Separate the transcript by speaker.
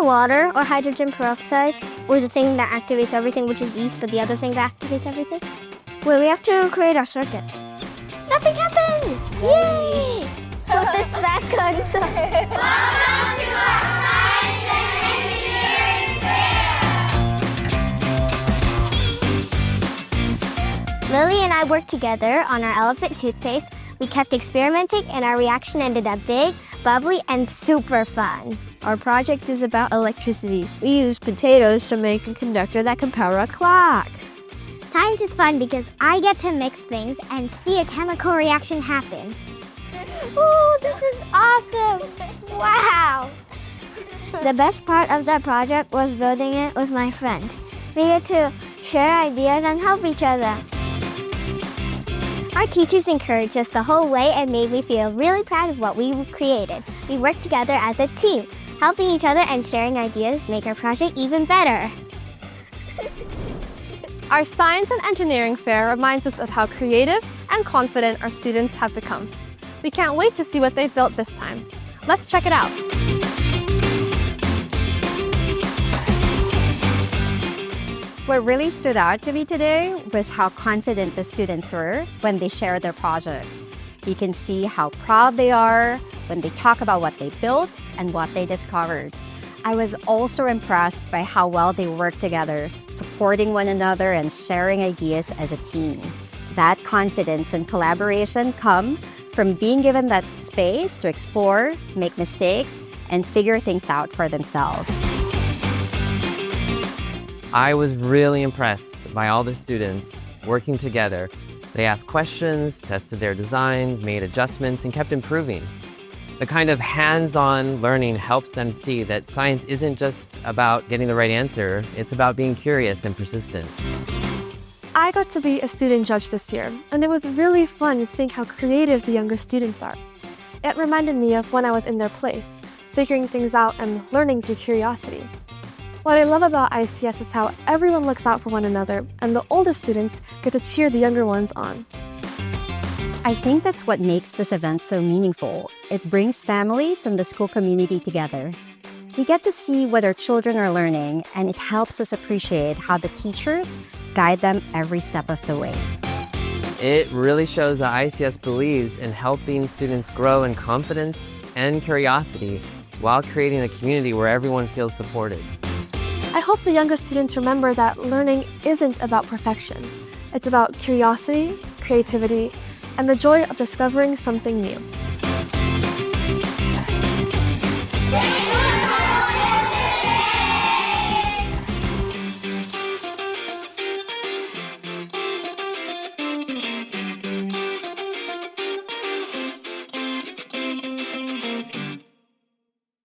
Speaker 1: Remember water or hydrogen peroxide? Or the thing that activates everything, which is yeast, but the other thing that activates everything? Well, we have to create our circuit. Nothing happened! Yay! Put this back on.
Speaker 2: Welcome to our Science and Engineering Fair!
Speaker 1: Lily and I worked together on our elephant toothpaste. We kept experimenting, and our reaction ended up big, bubbly, and super fun.
Speaker 3: Our project is about electricity. We use potatoes to make a conductor that can power a clock.
Speaker 1: Science is fun because I get to mix things and see a chemical reaction happen. Ooh, this is awesome! Wow! The best part of the project was building it with my friend. We get to share ideas and help each other. Our teachers encouraged us the whole way and made me feel really proud of what we created. We worked together as a team. Helping each other and sharing ideas make our project even better.
Speaker 4: Our Science and Engineering Fair reminds us of how creative and confident our students have become. We can't wait to see what they've built this time. Let's check it out.
Speaker 5: What really stood out to me today was how confident the students were when they shared their projects. You can see how proud they are when they talk about what they built and what they discovered. I was also impressed by how well they work together, supporting one another and sharing ideas as a team. That confidence and collaboration come from being given that space to explore, make mistakes, and figure things out for themselves.
Speaker 6: I was really impressed by all the students working together. They asked questions, tested their designs, made adjustments, and kept improving. The kind of hands-on learning helps them see that science isn't just about getting the right answer, it's about being curious and persistent.
Speaker 4: I got to be a student judge this year, and it was really fun seeing how creative the younger students are. It reminded me of when I was in their place, figuring things out and learning through curiosity. What I love about ICS is how everyone looks out for one another, and the older students get to cheer the younger ones on.
Speaker 5: I think that's what makes this event so meaningful. It brings families and the school community together. We get to see what our children are learning, and it helps us appreciate how the teachers guide them every step of the way.
Speaker 6: It really shows that ICS believes in helping students grow in confidence and curiosity while creating a community where everyone feels supported.
Speaker 4: I hope the younger students remember that learning isn't about perfection. It's about curiosity, creativity, and the joy of discovering something new.